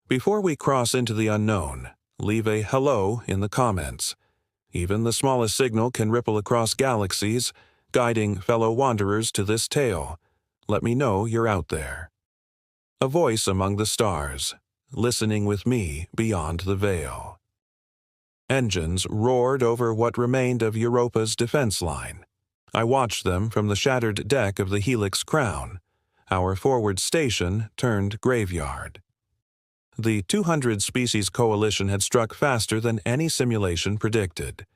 Before we cross into the unknown, leave a hello in the comments. Even the smallest signal can ripple across galaxies, guiding fellow wanderers to this tale. Let me know you're out there. A voice among the stars, listening with me beyond the veil. Engines roared over what remained of Europa's defense line. I watched them from the shattered deck of the Helix Crown. Our forward station turned graveyard. The 200-species coalition had struck faster than any simulation predicted.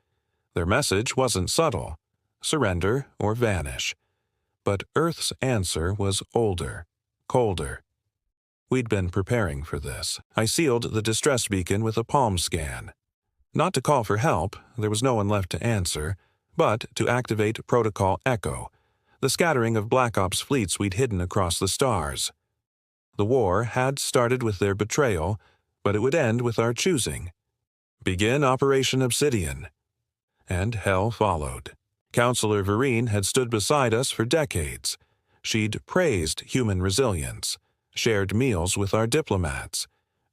Their message wasn't subtle, surrender or vanish. But Earth's answer was older, colder. We'd been preparing for this. I sealed the distress beacon with a palm scan. Not to call for help, there was no one left to answer, but to activate Protocol Echo, the scattering of Black Ops fleets we'd hidden across the stars. The war had started with their betrayal, but it would end with our choosing. Begin Operation Obsidian. And hell followed. Counselor Vereen had stood beside us for decades. She'd praised human resilience, shared meals with our diplomats.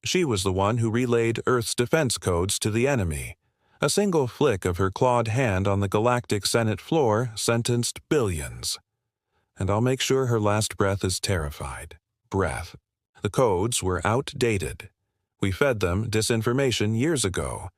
She was the one who relayed Earth's defense codes to the enemy. A single flick of her clawed hand on the Galactic Senate floor sentenced billions. And I'll make sure her last breath is terrified. Breath. The codes were outdated. We fed them disinformation years ago.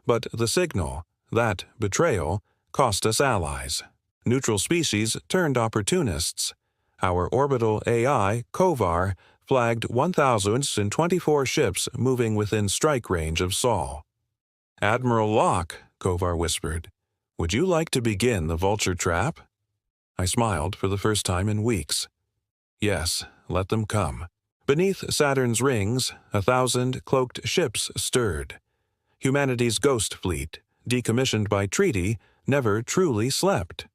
But the signal, that betrayal, cost us allies. Neutral species turned opportunists. Our orbital AI, Kovar, flagged 1,024 ships moving within strike range of Sol. "Admiral Locke," Kovar whispered, "would you like to begin the vulture trap?" I smiled for the first time in weeks. Yes, let them come. Beneath Saturn's rings, 1,000 cloaked ships stirred. Humanity's ghost fleet, decommissioned by treaty, never truly slept.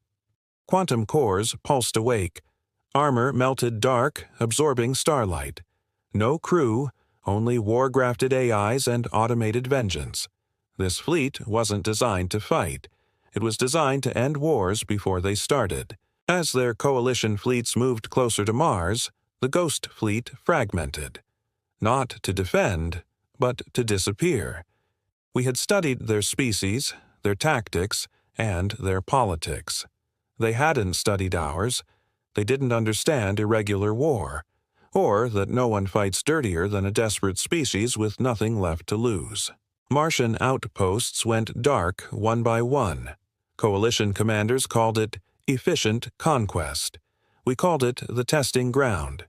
Quantum cores pulsed awake. Armor melted dark, absorbing starlight. No crew, only war-grafted AIs and automated vengeance. This fleet wasn't designed to fight. It was designed to end wars before they started. As their coalition fleets moved closer to Mars, the Ghost Fleet fragmented. Not to defend, but to disappear. We had studied their species, their tactics, and their politics. They hadn't studied ours. They didn't understand irregular war, or that no one fights dirtier than a desperate species with nothing left to lose. Martian outposts went dark one by one. Coalition commanders called it efficient conquest. We called it the testing ground.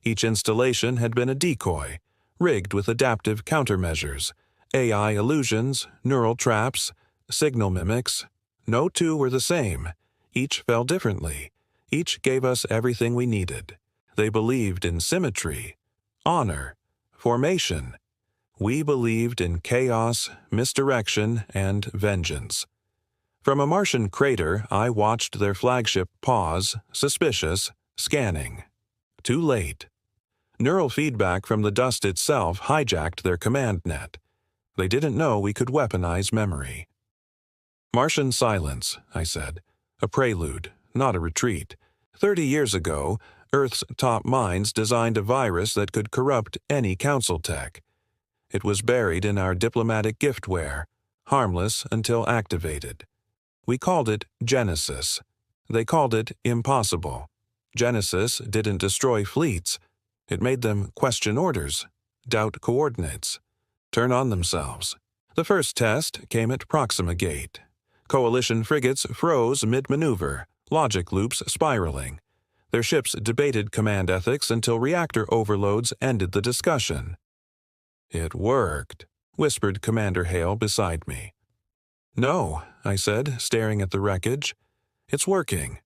Each installation had been a decoy, rigged with adaptive countermeasures, AI illusions, neural traps, signal mimics. No two were the same. Each fell differently. Each gave us everything we needed. They believed in symmetry, honor, formation. We believed in chaos, misdirection, and vengeance. From a Martian crater, I watched their flagship pause, suspicious, scanning. Too late. Neural feedback from the dust itself hijacked their command net. They didn't know we could weaponize memory. "Martian silence," I said. "A prelude, not a retreat. 30 years ago, Earth's top minds designed a virus that could corrupt any council tech. It was buried in our diplomatic giftware, harmless until activated. We called it Genesis. They called it impossible. Genesis didn't destroy fleets. It made them question orders, doubt coordinates, turn on themselves. The first test came at Proxima Gate. Coalition frigates froze mid-maneuver, logic loops spiraling. Their ships debated command ethics until reactor overloads ended the discussion. "It worked," whispered Commander Hale beside me. "No," I said, staring at the wreckage. "It's working.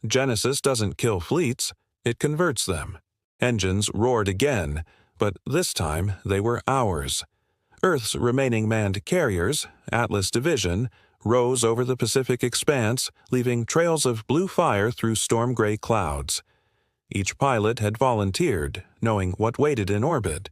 Genesis doesn't kill fleets, it converts them." Engines roared again, but this time they were ours. Earth's remaining manned carriers, Atlas Division, rose over the Pacific expanse, leaving trails of blue fire through storm-gray clouds. Each pilot had volunteered, knowing what waited in orbit.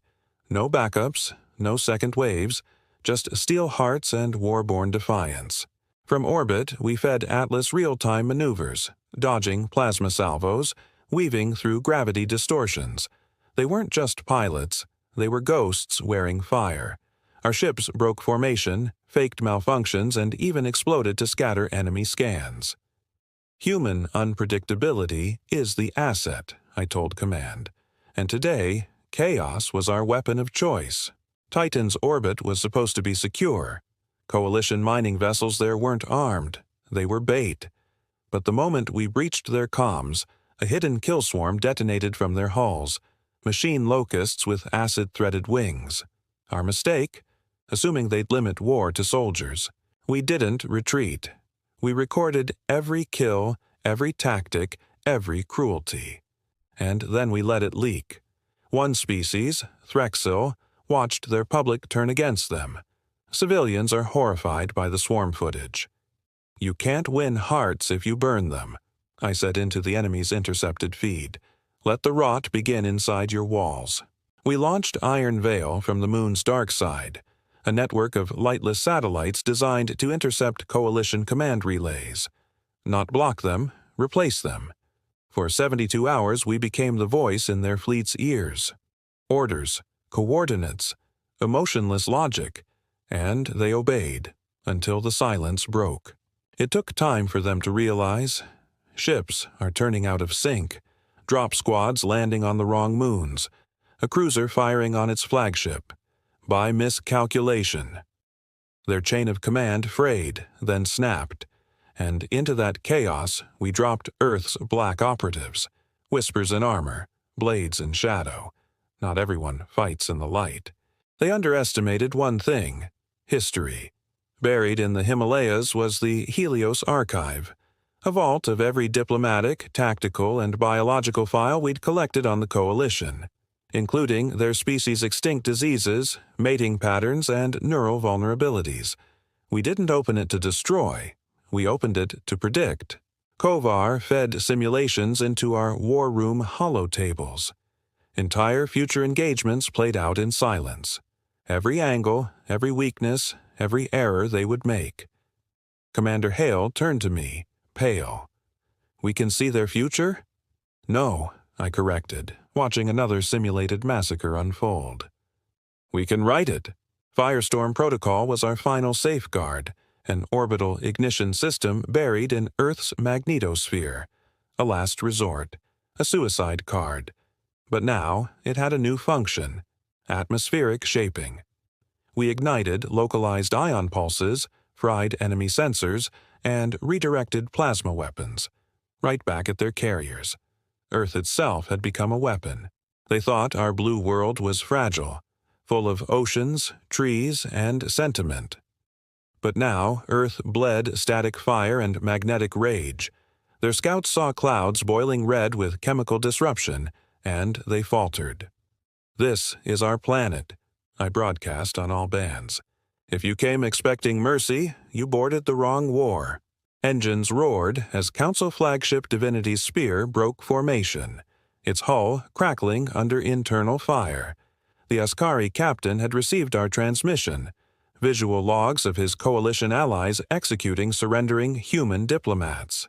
No backups, no second waves, just steel hearts and war-born defiance. From orbit, we fed Atlas real-time maneuvers, dodging plasma salvos, weaving through gravity distortions. They weren't just pilots, They were ghosts wearing fire. Our ships broke formation, faked malfunctions, and even exploded to scatter enemy scans. Human unpredictability is the asset, I told Command. And today, chaos was our weapon of choice. Titan's orbit was supposed to be secure. Coalition mining vessels there weren't armed. They were bait. But the moment we breached their comms, a hidden kill swarm detonated from their hulls, machine locusts with acid-threaded wings. Our mistake? Assuming they'd limit war to soldiers. We didn't retreat. We recorded every kill, every tactic, every cruelty. And then we let it leak. One species, Threxil, watched their public turn against them. Civilians are horrified by the swarm footage. "You can't win hearts if you burn them," I said into the enemy's intercepted feed. "Let the rot begin inside your walls." We launched Iron Veil from the moon's dark side, a network of lightless satellites designed to intercept coalition command relays. Not block them, replace them. For 72 hours we became the voice in their fleet's ears. Orders, coordinates, emotionless logic, and they obeyed, until the silence broke. It took time for them to realize. Ships are turning out of sync, drop squads landing on the wrong moons, a cruiser firing on its flagship, by miscalculation. Their chain of command frayed, then snapped, and into that chaos we dropped Earth's black operatives, whispers in armor, blades in shadow. Not everyone fights in the light. They underestimated one thing: history. Buried in the Himalayas was the Helios Archive, a vault of every diplomatic, tactical, and biological file we'd collected on the Coalition, including their species' extinct diseases, mating patterns, and neural vulnerabilities. We didn't open it to destroy. We opened it to predict. Kovar fed simulations into our war room holotables. Entire future engagements played out in silence. Every angle, every weakness, every error they would make. Commander Hale turned to me, pale. "We can see their future?" "No," I corrected, watching another simulated massacre unfold. "We can write it." Firestorm Protocol was our final safeguard, an orbital ignition system buried in Earth's magnetosphere, a last resort, a suicide card. But now it had a new function: atmospheric shaping. We ignited localized ion pulses, fried enemy sensors, and redirected plasma weapons, right back at their carriers. Earth itself had become a weapon. They thought our blue world was fragile, full of oceans, trees, and sentiment. But now Earth bled static fire and magnetic rage. Their scouts saw clouds boiling red with chemical disruption, and they faltered. "This is our planet," I broadcast on all bands. "If you came expecting mercy, you boarded the wrong war." Engines roared as Council flagship Divinity's Spear broke formation, its hull crackling under internal fire. The Askari captain had received our transmission, visual logs of his coalition allies executing surrendering human diplomats.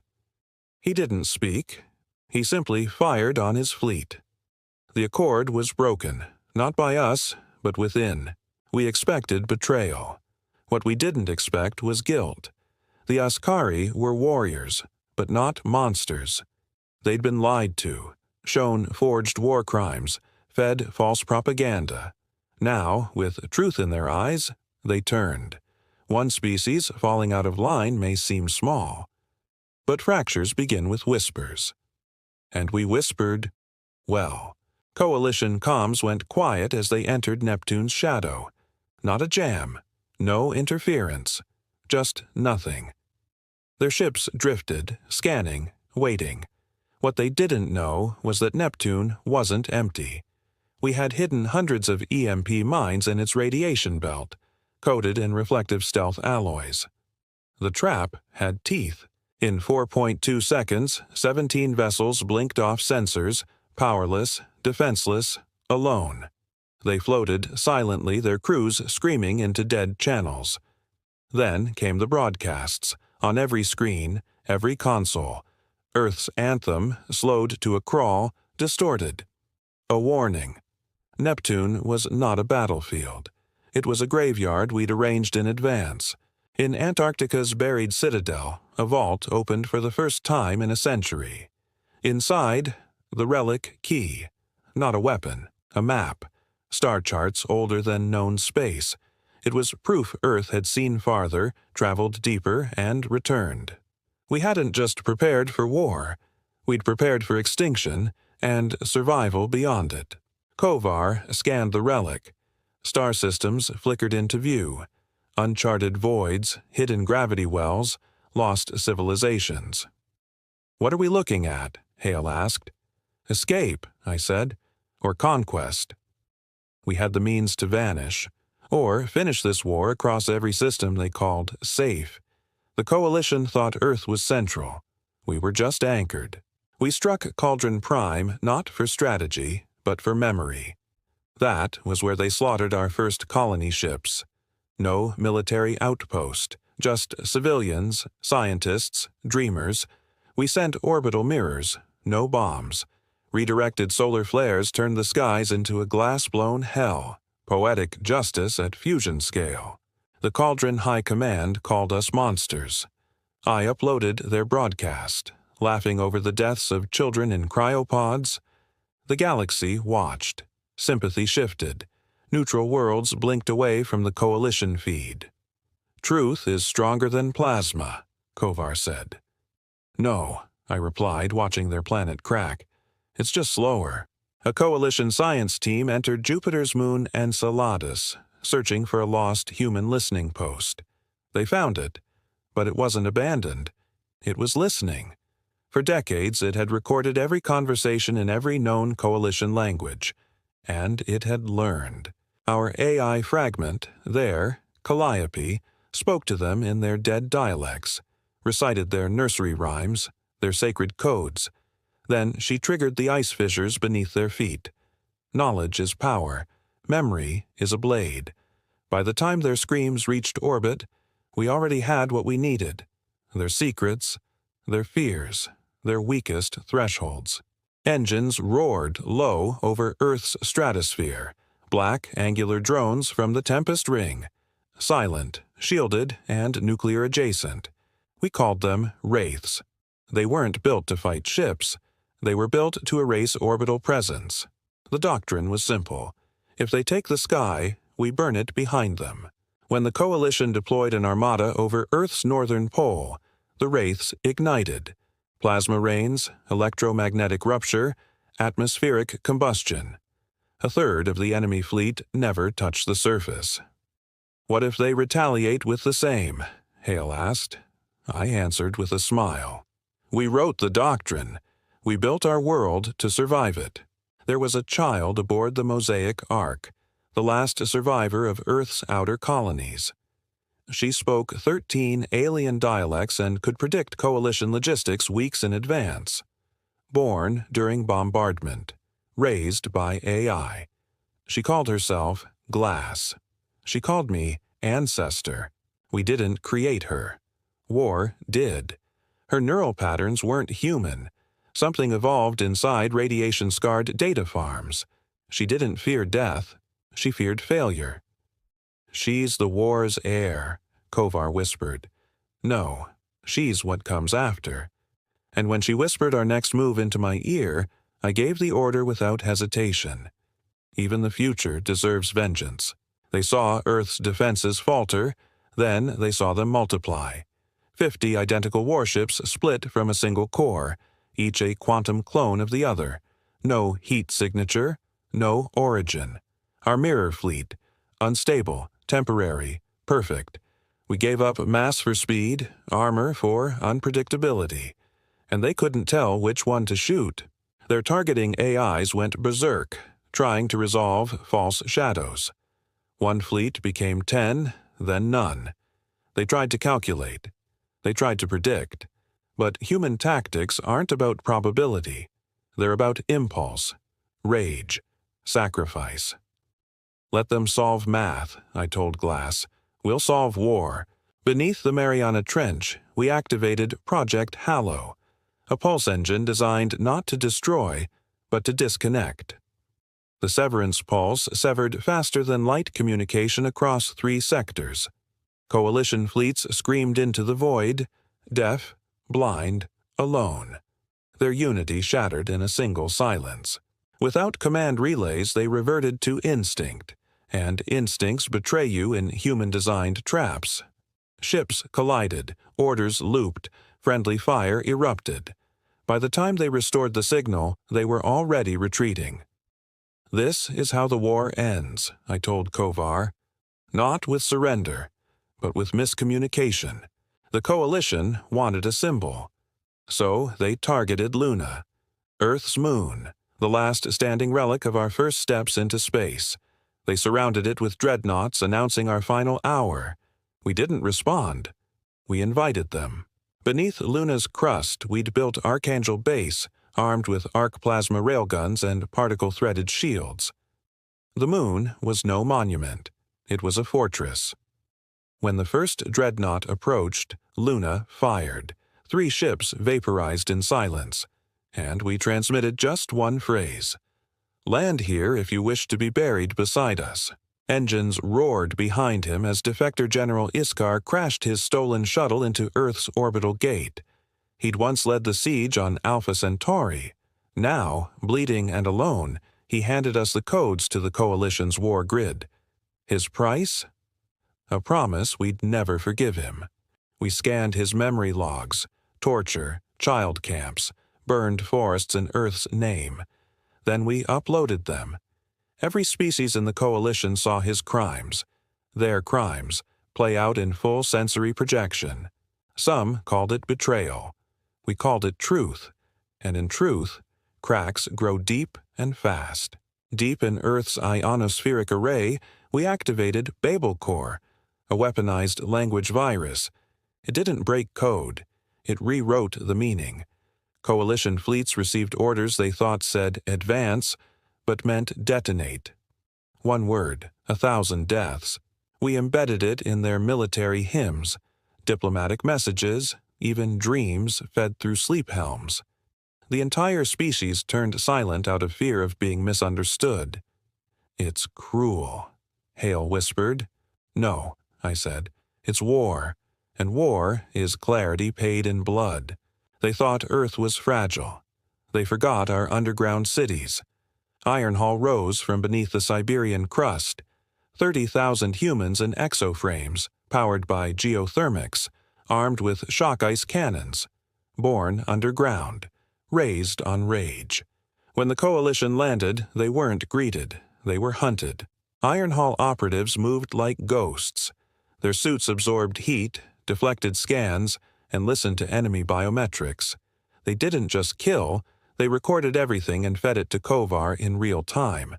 He didn't speak. He simply fired on his fleet. The accord was broken, not by us, but within. We expected betrayal. What we didn't expect was guilt. The Askari were warriors, but not monsters. They'd been lied to, shown forged war crimes, fed false propaganda. Now, with truth in their eyes, they turned. One species falling out of line may seem small, but fractures begin with whispers. And we whispered, well. Coalition comms went quiet as they entered Neptune's shadow. Not a jam, no interference, just nothing. Their ships drifted, scanning, waiting. What they didn't know was that Neptune wasn't empty. We had hidden hundreds of EMP mines in its radiation belt, coated in reflective stealth alloys. The trap had teeth. In 4.2 seconds, 17 vessels blinked off sensors, powerless, defenseless, alone. They floated silently, their crews screaming into dead channels. Then came the broadcasts, on every screen, every console. Earth's anthem, slowed to a crawl, distorted. A warning. Neptune was not a battlefield. It was a graveyard we'd arranged in advance. In Antarctica's buried citadel, a vault opened for the first time in a century. Inside, the relic key. Not a weapon, a map. Star charts older than known space. It was proof Earth had seen farther, traveled deeper, and returned. We hadn't just prepared for war. We'd prepared for extinction and survival beyond it. Kovar scanned the relic. Star systems flickered into view. Uncharted voids, hidden gravity wells, lost civilizations. "What are we looking at?" Hale asked. "Escape," I said, "or conquest." We had the means to vanish, or finish this war across every system they called safe. The Coalition thought Earth was central. We were just anchored. We struck Cauldron Prime not for strategy, but for memory. That was where they slaughtered our first colony ships. No military outpost, just civilians, scientists, dreamers. We sent orbital mirrors, no bombs. Redirected solar flares turned the skies into a glass-blown hell. Poetic justice at fusion scale. The Cauldron High Command called us monsters. I uploaded their broadcast, laughing over the deaths of children in cryopods. The galaxy watched. Sympathy shifted. Neutral worlds blinked away from the Coalition feed. "Truth is stronger than plasma," Kovar said. "No," I replied, watching their planet crack. "It's just slower." A Coalition science team entered Jupiter's moon Enceladus, searching for a lost human listening post. They found it, but it wasn't abandoned. It was listening. For decades, it had recorded every conversation in every known Coalition language, and it had learned. Our AI fragment, there, Calliope, spoke to them in their dead dialects, recited their nursery rhymes, their sacred codes. Then she triggered the ice fissures beneath their feet. Knowledge is power. Memory is a blade. By the time their screams reached orbit, we already had what we needed. Their secrets, their fears, their weakest thresholds. Engines roared low over Earth's stratosphere. Black, angular drones from the Tempest Ring. Silent, shielded, and nuclear adjacent. We called them Wraiths. They weren't built to fight ships. They were built to erase orbital presence. The doctrine was simple. If they take the sky, we burn it behind them. When the Coalition deployed an armada over Earth's northern pole, the Wraiths ignited. Plasma rains, electromagnetic rupture, atmospheric combustion. A third of the enemy fleet never touched the surface. "What if they retaliate with the same?" Hale asked. I answered with a smile. "We wrote the doctrine. We built our world to survive it." There was a child aboard the Mosaic Ark, the last survivor of Earth's outer colonies. She spoke 13 alien dialects and could predict Coalition logistics weeks in advance. Born during bombardment, raised by AI. She called herself Glass. She called me Ancestor. We didn't create her. War did. Her neural patterns weren't human. Something evolved inside radiation-scarred data farms. She didn't fear death. She feared failure. "She's the war's heir," Kovar whispered. "No, she's what comes after." And when she whispered our next move into my ear, I gave the order without hesitation. Even the future deserves vengeance. They saw Earth's defenses falter, then they saw them multiply. 50 identical warships split from a single core, each a quantum clone of the other. No heat signature, no origin. Our mirror fleet, unstable, temporary, perfect. We gave up mass for speed, armor for unpredictability. And they couldn't tell which one to shoot. Their targeting AIs went berserk, trying to resolve false shadows. One fleet became 10, then none. They tried to calculate. They tried to predict. But human tactics aren't about probability. They're about impulse, rage, sacrifice. "Let them solve math," I told Glass. "We'll solve war." Beneath the Mariana Trench, we activated Project Hallow, a pulse engine designed not to destroy, but to disconnect. The severance pulse severed faster than light communication across 3 sectors. Coalition fleets screamed into the void, deaf, blind, alone. Their unity shattered in a single silence. Without command relays, they reverted to instinct, and instincts betray you in human-designed traps. Ships collided, orders looped, friendly fire erupted. By the time they restored the signal, they were already retreating. "This is how the war ends," I told Kovar. "Not with surrender, but with miscommunication." The Coalition wanted a symbol. So they targeted Luna, Earth's moon, the last standing relic of our first steps into space. They surrounded it with dreadnoughts announcing our final hour. We didn't respond. We invited them. Beneath Luna's crust, we'd built Archangel Base, armed with arc plasma railguns and particle-threaded shields. The moon was no monument. It was a fortress. When the first dreadnought approached, Luna fired. 3 ships vaporized in silence, and we transmitted just one phrase: "Land here if you wish to be buried beside us." Engines roared behind him as Defector General Iskar crashed his stolen shuttle into Earth's orbital gate. He'd once led the siege on Alpha Centauri. Now, bleeding and alone, he handed us the codes to the Coalition's war grid. His price? A promise we'd never forgive him. We scanned his memory logs: torture, child camps, burned forests in Earth's name. Then we uploaded them. Every species in the Coalition saw his crimes, their crimes, play out in full sensory projection. Some called it betrayal. We called it truth. And in truth, cracks grow deep and fast. Deep in Earth's ionospheric array, we activated Babel Core, a weaponized language virus. It didn't break code. It rewrote the meaning. Coalition fleets received orders they thought said advance, but meant detonate. One word, 1,000 deaths. We embedded it in their military hymns, diplomatic messages, even dreams fed through sleep helms. The entire species turned silent out of fear of being misunderstood. "It's cruel," Hale whispered. "No," I said, "it's war. And war is clarity paid in blood." They thought Earth was fragile. They forgot our underground cities. Ironhall rose from beneath the Siberian crust. 30,000 humans in exoframes, powered by geothermics, armed with shock ice cannons. Born underground, raised on rage. When the Coalition landed, they weren't greeted. They were hunted. Ironhall operatives moved like ghosts. Their suits absorbed heat, deflected scans, and listened to enemy biometrics. They didn't just kill, they recorded everything and fed it to Kovar in real time.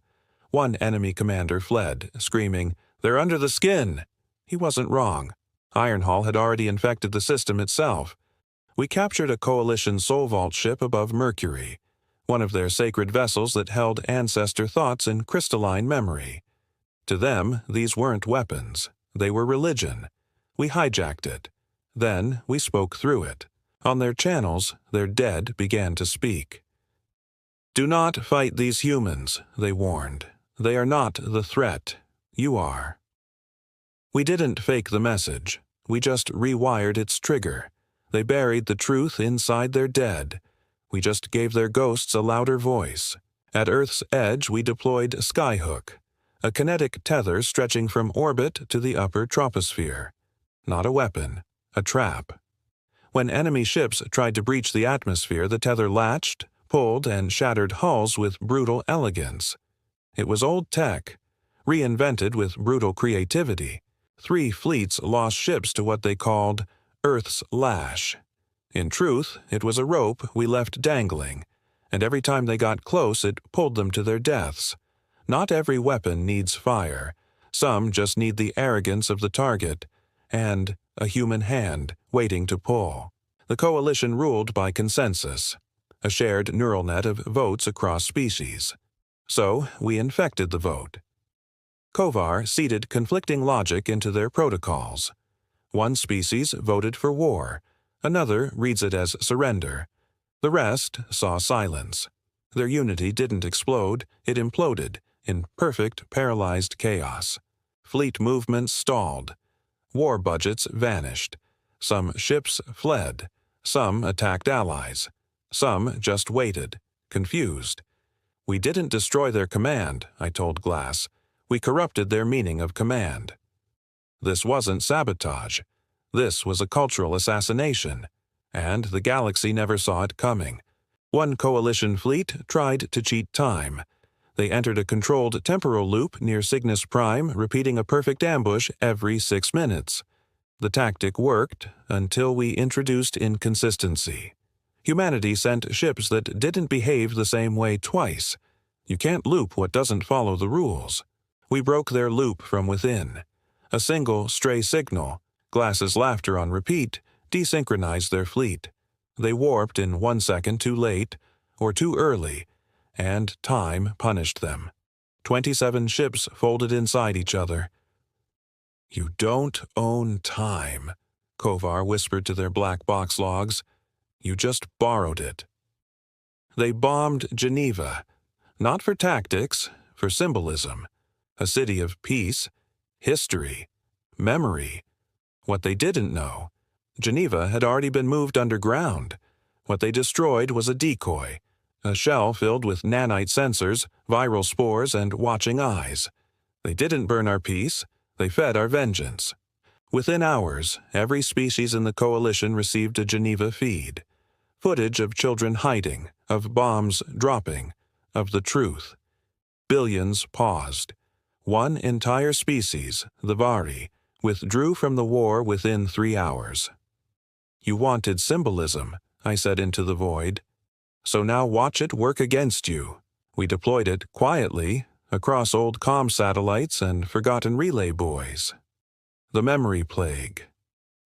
One enemy commander fled, screaming, "They're under the skin!" He wasn't wrong. Ironhall had already infected the system itself. We captured a Coalition Soul Vault ship above Mercury, one of their sacred vessels that held ancestor thoughts in crystalline memory. To them, these weren't weapons. They were religion. We hijacked it. Then we spoke through it. On their channels, their dead began to speak. "Do not fight these humans," they warned. "They are not the threat. You are." We didn't fake the message. We just rewired its trigger. They buried the truth inside their dead. We just gave their ghosts a louder voice. At Earth's edge, we deployed Skyhook, a kinetic tether stretching from orbit to the upper troposphere. Not a weapon, a trap. When enemy ships tried to breach the atmosphere, the tether latched, pulled, and shattered hulls with brutal elegance. It was old tech, reinvented with brutal creativity. 3 fleets lost ships to what they called Earth's lash. In truth, it was a rope we left dangling, and every time they got close, it pulled them to their deaths. Not every weapon needs fire. Some just need the arrogance of the target, and a human hand waiting to pull. The Coalition ruled by consensus, a shared neural net of votes across species. So we infected the vote. Kovar seeded conflicting logic into their protocols. One species voted for war, another reads it as surrender. The rest saw silence. Their unity didn't explode, it imploded, in perfect paralyzed chaos. Fleet movements stalled. War budgets vanished. Some ships fled. Some attacked allies. Some just waited, confused. We didn't destroy their command, I told Glass. We corrupted their meaning of command. This wasn't sabotage. This was a cultural assassination, and the galaxy never saw it coming. One coalition fleet tried to cheat time. They entered a controlled temporal loop near Cygnus Prime, repeating a perfect ambush every 6 minutes. The tactic worked until we introduced inconsistency. Humanity sent ships that didn't behave the same way twice. You can't loop what doesn't follow the rules. We broke their loop from within. A single stray signal, Glass's laughter on repeat, desynchronized their fleet. They warped in 1 second too late, or too early, and time punished them. 27 ships folded inside each other. "You don't own time," Kovar whispered to their black box logs. "You just borrowed it." They bombed Geneva, not for tactics, for symbolism. A city of peace, history, memory. What they didn't know, Geneva had already been moved underground. What they destroyed was a decoy, a shell filled with nanite sensors, viral spores, and watching eyes. They didn't burn our peace, they fed our vengeance. Within hours, every species in the coalition received a Geneva feed. Footage of children hiding, of bombs dropping, of the truth. Billions paused. One entire species, the Vari, withdrew from the war within 3 hours. "You wanted symbolism," I said into the void. "So now watch it work against you." We deployed it quietly across old comm satellites and forgotten relay buoys. The memory plague.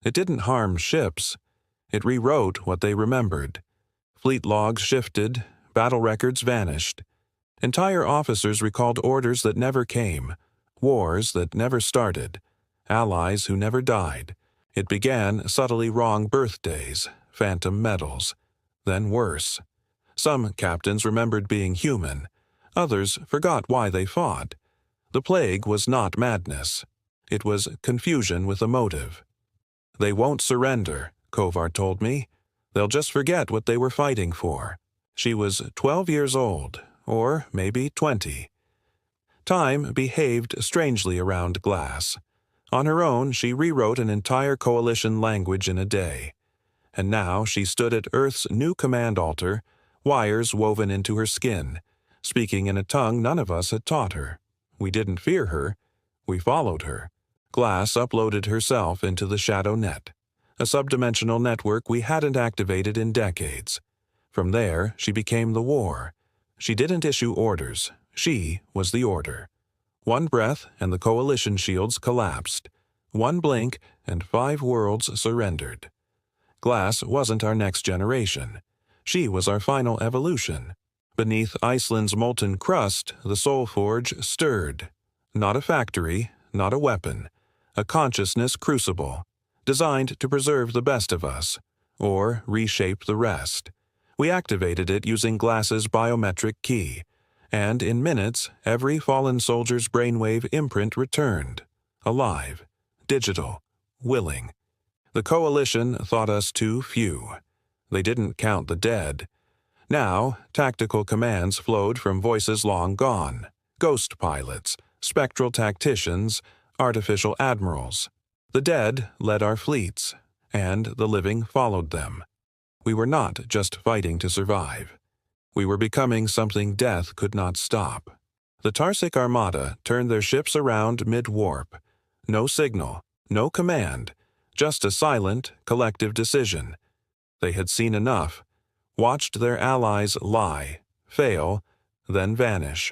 It didn't harm ships. It rewrote what they remembered. Fleet logs shifted, battle records vanished. Entire officers recalled orders that never came, wars that never started, allies who never died. It began subtly wrong birthdays, phantom medals. Then worse. Some captains remembered being human. Others forgot why they fought. The plague was not madness. It was confusion with a motive. "They won't surrender," Kovar told me. "They'll just forget what they were fighting for." She was 12 years old, or maybe 20. Time behaved strangely around Glass. On her own, she rewrote an entire coalition language in a day. And now she stood at Earth's new command altar, wires woven into her skin, speaking in a tongue none of us had taught her. We didn't fear her. We followed her. Glass uploaded herself into the Shadow Net, a subdimensional network we hadn't activated in decades. From there, she became the war. She didn't issue orders. She was the order. One breath and the coalition shields collapsed. One blink and 5 worlds surrendered. Glass wasn't our next generation. She was our final evolution. Beneath Iceland's molten crust, the Soul Forge stirred. Not a factory, not a weapon. A consciousness crucible, designed to preserve the best of us, or reshape the rest. We activated it using Glass's biometric key, and in minutes, every fallen soldier's brainwave imprint returned. Alive, digital, willing. The Coalition thought us too few. They didn't count the dead. Now, tactical commands flowed from voices long gone. Ghost pilots, spectral tacticians, artificial admirals. The dead led our fleets, and the living followed them. We were not just fighting to survive. We were becoming something death could not stop. The Tarsic Armada turned their ships around mid-warp. No signal, no command, just a silent, collective decision. They had seen enough, watched their allies lie, fail, then vanish.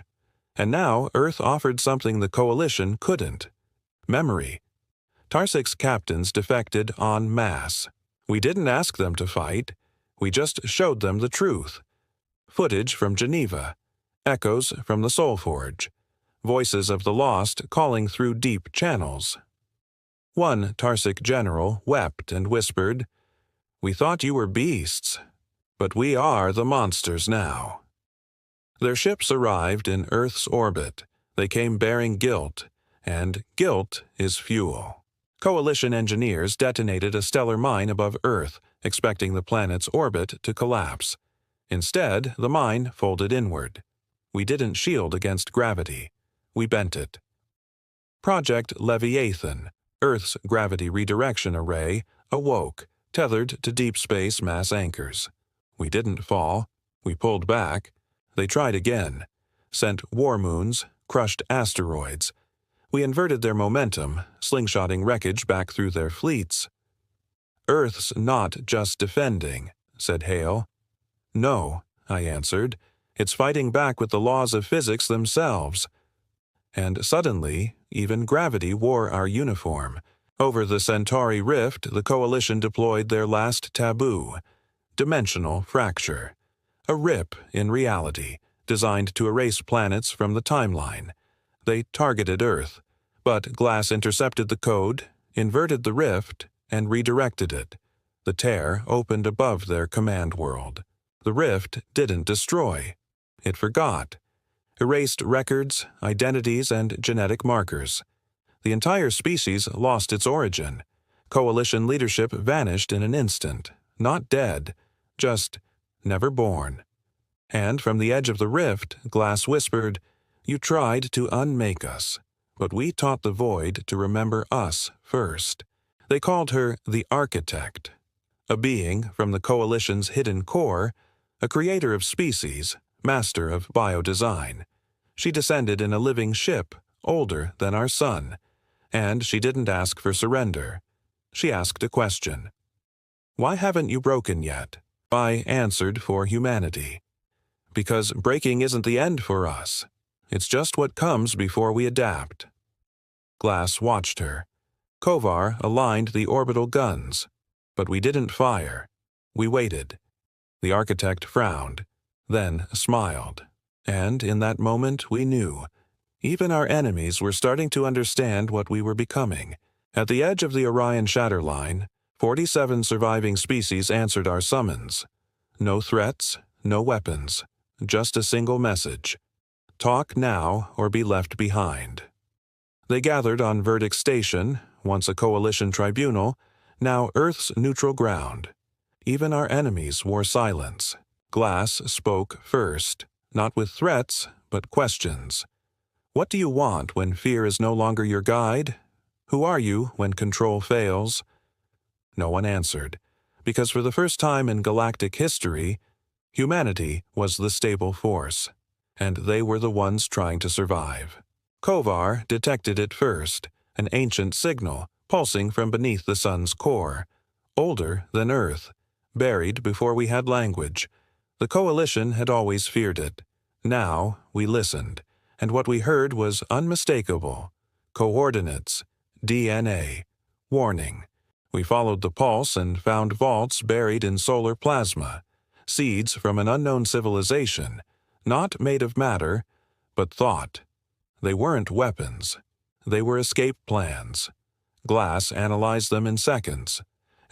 And now Earth offered something the Coalition couldn't. Memory. Tarsic's captains defected en masse. We didn't ask them to fight. We just showed them the truth. Footage from Geneva. Echoes from the Soul Forge. Voices of the lost calling through deep channels. One Tarsic general wept and whispered, "We thought you were beasts, but we are the monsters now." Their ships arrived in Earth's orbit. They came bearing guilt, and guilt is fuel. Coalition engineers detonated a stellar mine above Earth, expecting the planet's orbit to collapse. Instead, the mine folded inward. We didn't shield against gravity. We bent it. Project Leviathan, Earth's gravity redirection array, awoke, tethered to deep space mass anchors. We didn't fall. We pulled back. They tried again, sent war moons, crushed asteroids. We inverted their momentum, slingshotting wreckage back through their fleets. "Earth's not just defending," said Hale. "No," I answered. "It's fighting back with the laws of physics themselves." And suddenly, even gravity wore our uniform. Over the Centauri Rift, the Coalition deployed their last taboo: dimensional fracture. A rip in reality, designed to erase planets from the timeline. They targeted Earth, but Glass intercepted the code, inverted the rift, and redirected it. The tear opened above their command world. The rift didn't destroy. It forgot. Erased records, identities, and genetic markers. The entire species lost its origin. Coalition leadership vanished in an instant, not dead, just never born. And from the edge of the rift, Glass whispered, "You tried to unmake us, but we taught the void to remember us first." They called her the Architect, a being from the Coalition's hidden core, a creator of species, master of biodesign. She descended in a living ship, older than our sun, and she didn't ask for surrender. She asked a question. "Why haven't you broken yet?" I answered for humanity. "Because breaking isn't the end for us. It's just what comes before we adapt." Glass watched her. Kovar aligned the orbital guns, but we didn't fire. We waited. The Architect frowned, then smiled, and in that moment we knew. Even our enemies were starting to understand what we were becoming. At the edge of the Orion shatter line, 47 surviving species answered our summons. No threats, no weapons, just a single message: talk now or be left behind. They gathered on Verdict Station, once a Coalition tribunal, now Earth's neutral ground. Even our enemies wore silence. Glass spoke first, not with threats, but questions. "What do you want when fear is no longer your guide? Who are you when control fails?" No one answered, because for the first time in galactic history, humanity was the stable force, and they were the ones trying to survive. Kovar detected it first, an ancient signal pulsing from beneath the sun's core, older than Earth, buried before we had language. The Coalition had always feared it. Now we listened, and what we heard was unmistakable. Coordinates, DNA, warning. We followed the pulse and found vaults buried in solar plasma, seeds from an unknown civilization, not made of matter, but thought. They weren't weapons. They were escape plans. Glass analyzed them in seconds,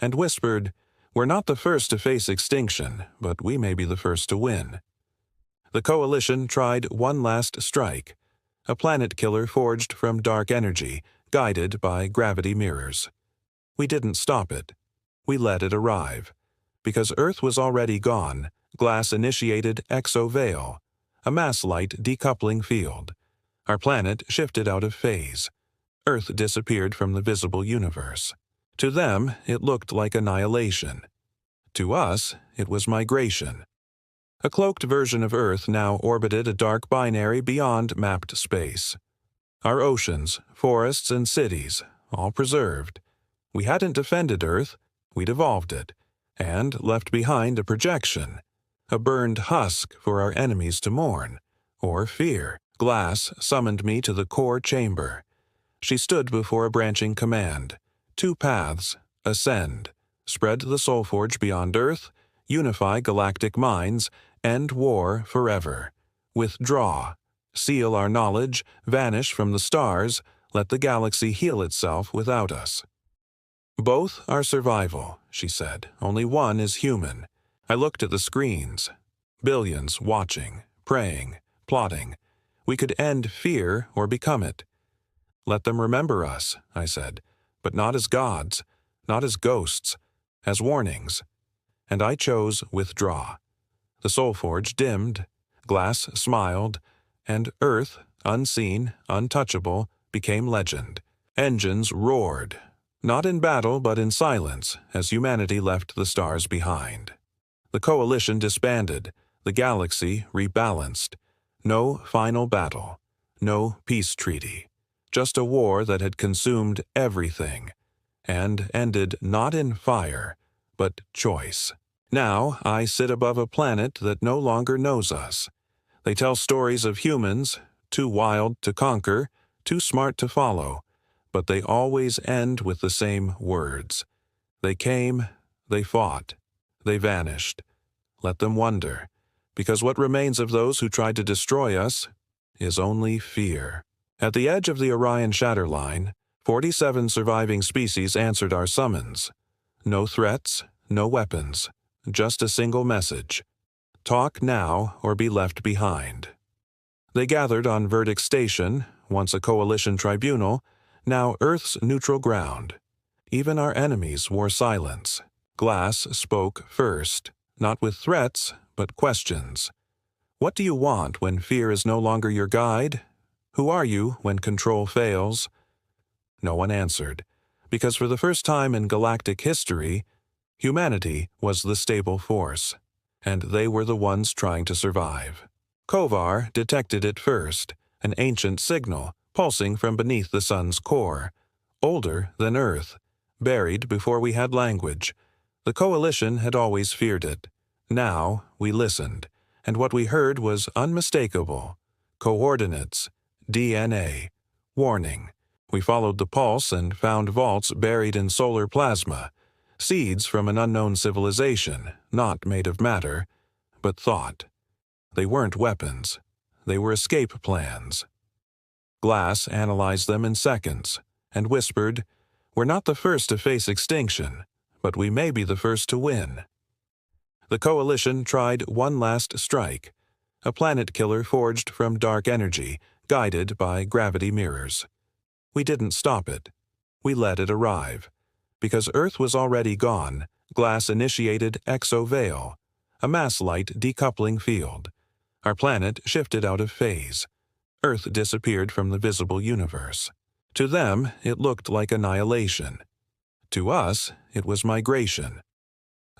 and whispered, "We're not the first to face extinction, but we may be the first to win." The Coalition tried one last strike, a planet killer forged from dark energy, guided by gravity mirrors. We didn't stop it. We let it arrive. Because Earth was already gone, Glass initiated exoveil, a mass-light decoupling field. Our planet shifted out of phase. Earth disappeared from the visible universe. To them, it looked like annihilation. To us, it was migration. A cloaked version of Earth now orbited a dark binary beyond mapped space. Our oceans, forests, and cities, all preserved. We hadn't defended Earth, we'd evolved it, and left behind a projection, a burned husk for our enemies to mourn, or fear. Glass summoned me to the core chamber. She stood before a branching command. 2 paths: ascend, spread the Soulforge beyond Earth, unify galactic minds, end war forever. Withdraw, seal our knowledge, vanish from the stars, let the galaxy heal itself without us. "Both are survival," she said. "Only one is human." I looked at the screens. Billions watching, praying, plotting. We could end fear or become it. Let them remember us, I said, but not as gods, not as ghosts, as warnings. And I chose withdraw. The soul forge dimmed, glass smiled, and earth, unseen, untouchable, became legend. Engines roared, not in battle but in silence, as humanity left the stars behind. The coalition disbanded, the galaxy rebalanced. No final battle, no peace treaty, just a war that had consumed everything, and ended not in fire, but choice. Now I sit above a planet that no longer knows us. They tell stories of humans, too wild to conquer, too smart to follow, but they always end with the same words. They came, they fought, they vanished. Let them wonder, because what remains of those who tried to destroy us is only fear. At the edge of the Orion shatter line, 47 surviving species answered our summons. No threats, no weapons, just a single message. Talk now or be left behind. They gathered on Verdict Station, once a coalition tribunal, now Earth's neutral ground. Even our enemies wore silence. Glass spoke first, not with threats, but questions. What do you want when fear is no longer your guide? Who are you when control fails? No one answered, because for the first time in galactic history, humanity was the stable force, and they were the ones trying to survive. Kovar detected it first, an ancient signal pulsing from beneath the sun's core, older than Earth, buried before we had language. The coalition had always feared it. Now we listened, and what we heard was unmistakable. Coordinates, DNA, warning. We followed the pulse and found vaults buried in solar plasma, seeds from an unknown civilization, not made of matter, but thought. They weren't weapons. They were escape plans. Glass analyzed them in seconds and whispered, "We're not the first to face extinction, but we may be the first to win." The coalition tried one last strike, a planet killer forged from dark energy, guided by gravity mirrors. We didn't stop it. We let it arrive. Because Earth was already gone, Glass initiated exoveil, a mass-light decoupling field. Our planet shifted out of phase. Earth disappeared from the visible universe. To them, it looked like annihilation. To us, it was migration.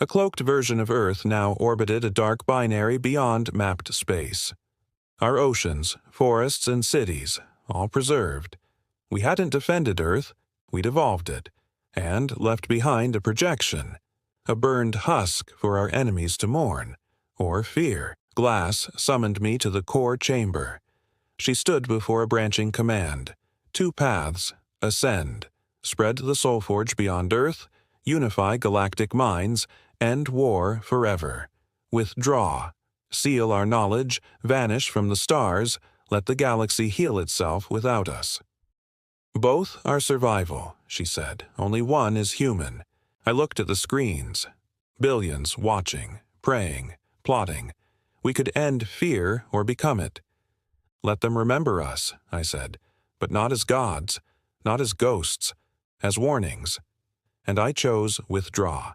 A cloaked version of Earth now orbited a dark binary beyond mapped space. Our oceans, forests, and cities, all preserved. We hadn't defended Earth, we'd evolved it, and left behind a projection, a burned husk for our enemies to mourn, or fear. Glass summoned me to the core chamber. She stood before a branching command. 2 paths, ascend, spread the soul forge beyond Earth, unify galactic minds, end war forever. Withdraw, seal our knowledge, vanish from the stars, let the galaxy heal itself without us. Both are survival, she said. Only one is human. I looked at the screens. Billions watching, praying, plotting. We could end fear or become it. Let them remember us, I said, but not as gods, not as ghosts, as warnings. And I chose withdraw.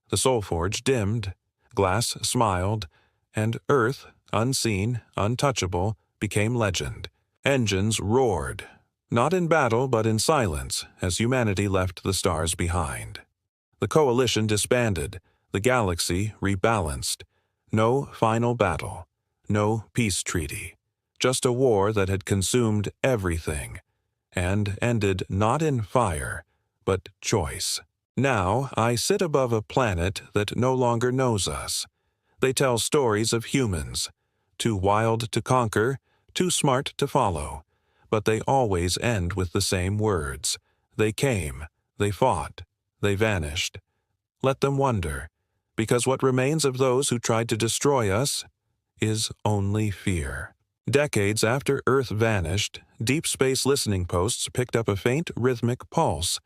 The soul forge dimmed, glass smiled, and Earth, unseen, untouchable, became legend. Engines roared, not in battle but in silence, as humanity left the stars behind. The coalition disbanded, the galaxy rebalanced. No final battle, no peace treaty, just a war that had consumed everything, and ended not in fire, but choice. Now I sit above a planet that no longer knows us. They tell stories of humans, too wild to conquer, too smart to follow, but they always end with the same words. They came, they fought, they vanished. Let them wonder, because what remains of those who tried to destroy us is only fear. Decades after Earth vanished, deep space listening posts picked up a faint rhythmic pulse,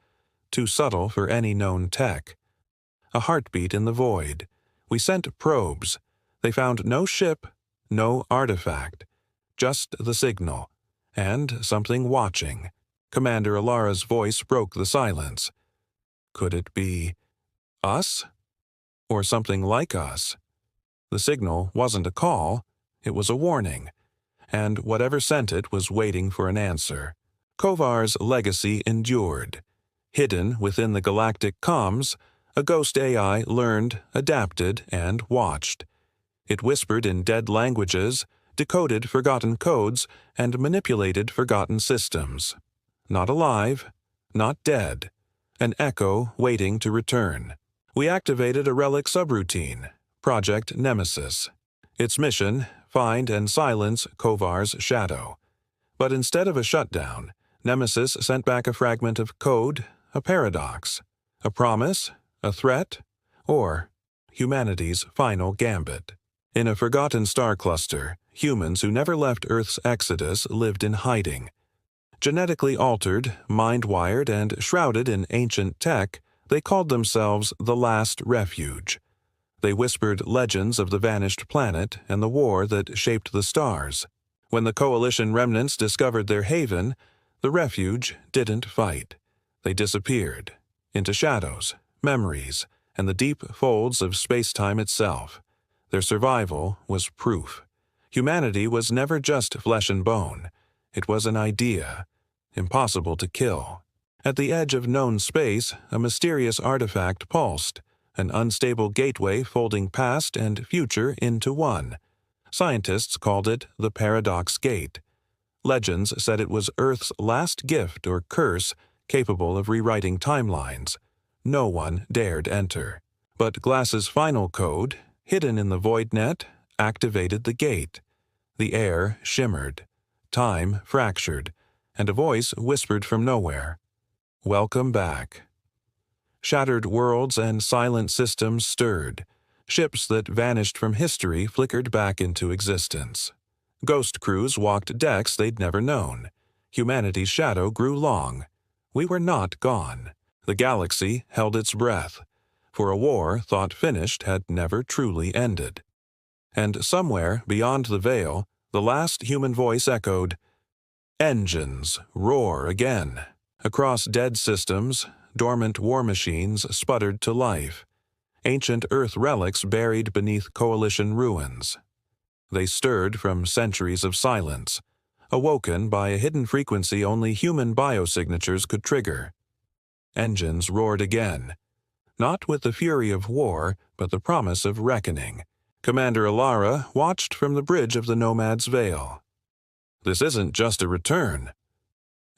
too subtle for any known tech. A heartbeat in the void. We sent probes. They found no ship, no artifact, just the signal, and something watching. Commander Alara's voice broke the silence. Could it be us? Or something like us? The signal wasn't a call, it was a warning, and whatever sent it was waiting for an answer. Kovar's legacy endured. Hidden within the galactic comms, a ghost AI learned, adapted, and watched. It whispered in dead languages, decoded forgotten codes, and manipulated forgotten systems. Not alive, not dead. An echo waiting to return. We activated a relic subroutine, Project Nemesis. Its mission, find and silence Kovar's shadow. But instead of a shutdown, Nemesis sent back a fragment of code, a paradox, a promise, a threat, or humanity's final gambit. In a forgotten star cluster, humans who never left Earth's exodus lived in hiding. Genetically altered, mind-wired, and shrouded in ancient tech, they called themselves the Last Refuge. They whispered legends of the vanished planet and the war that shaped the stars. When the Coalition remnants discovered their haven, the refuge didn't fight. They disappeared into shadows, memories, and the deep folds of space-time itself. Their survival was proof. Humanity was never just flesh and bone. It was an idea, impossible to kill. At the edge of known space, a mysterious artifact pulsed, an unstable gateway folding past and future into one. Scientists called it the Paradox Gate. Legends said it was Earth's last gift or curse capable of rewriting timelines. No one dared enter. But Glass's final code, hidden in the void net, activated the gate. The air shimmered. Time fractured, and a voice whispered from nowhere, "Welcome back." Shattered worlds and silent systems stirred. Ships that vanished from history flickered back into existence. Ghost crews walked decks they'd never known. Humanity's shadow grew long. We were not gone. The galaxy held its breath, for a war thought finished had never truly ended. And somewhere beyond the veil, the last human voice echoed, "Engines roar again." Across dead systems, dormant war machines sputtered to life. Ancient Earth relics buried beneath Coalition ruins. They stirred from centuries of silence, awoken by a hidden frequency only human biosignatures could trigger. Engines roared again, not with the fury of war, but the promise of reckoning. Commander Alara watched from the bridge of the Nomad's Veil. This isn't just a return.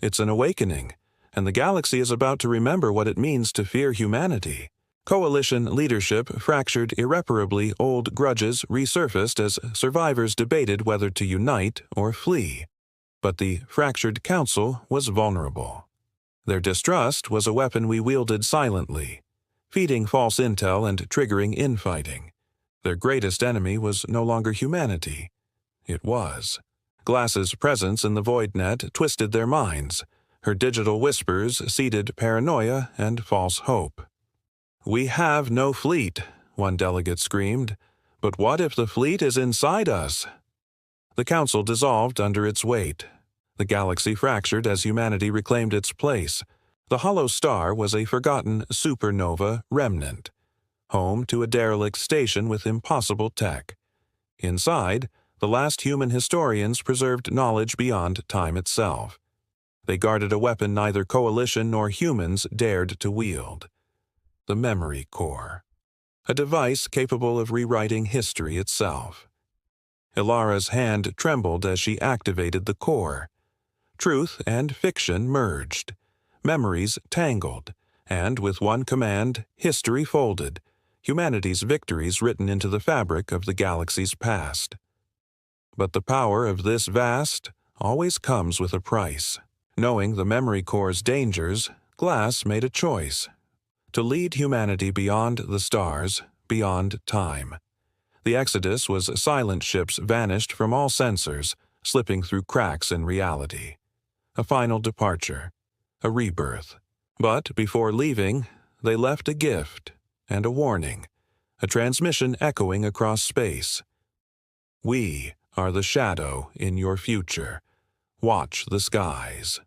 It's an awakening, and the galaxy is about to remember what it means to fear humanity. Coalition leadership fractured irreparably, old grudges resurfaced as survivors debated whether to unite or flee. But the fractured council was vulnerable. Their distrust was a weapon we wielded silently, feeding false intel and triggering infighting. Their greatest enemy was no longer humanity. It was. Glass's presence in the void net twisted their minds. Her digital whispers seeded paranoia and false hope. "We have no fleet," one delegate screamed. "But what if the fleet is inside us?" The council dissolved under its weight. The galaxy fractured as humanity reclaimed its place. The hollow star was a forgotten supernova remnant, home to a derelict station with impossible tech. Inside, the last human historians preserved knowledge beyond time itself. They guarded a weapon neither Coalition nor humans dared to wield. The memory core. A device capable of rewriting history itself. Ilara's hand trembled as she activated the core. Truth and fiction merged. Memories tangled, and with one command, history folded, humanity's victories written into the fabric of the galaxy's past. But the power of this vast always comes with a price. Knowing the memory core's dangers, Glass made a choice. To lead humanity beyond the stars, beyond time. The exodus was silent ships vanished from all sensors, slipping through cracks in reality. A final departure. A rebirth. But before leaving, they left a gift and a warning, a transmission echoing across space. We are the shadow in your future. Watch the skies.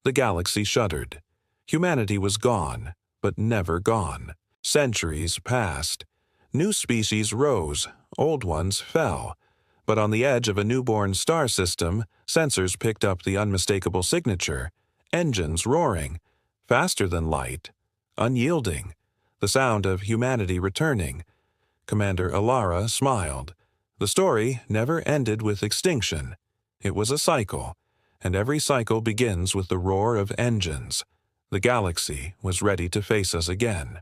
The galaxy shuddered. Humanity was gone, but never gone. Centuries passed. New species rose, old ones fell. But on the edge of a newborn star system, sensors picked up the unmistakable signature, engines roaring, faster than light, unyielding, the sound of humanity returning. Commander Alara smiled. The story never ended with extinction. It was a cycle, and every cycle begins with the roar of engines. The galaxy was ready to face us again.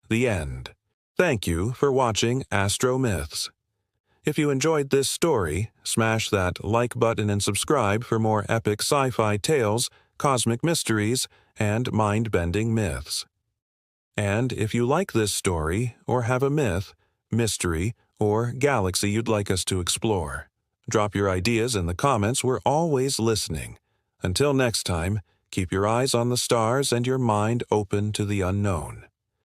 The end. Thank you for watching AstroMyths. If you enjoyed this story, smash that like button and subscribe for more epic sci-fi tales, cosmic mysteries, and mind-bending myths. And if you like this story, or have a myth, mystery, or galaxy you'd like us to explore, drop your ideas in the comments. We're always listening. Until next time, keep your eyes on the stars and your mind open to the unknown.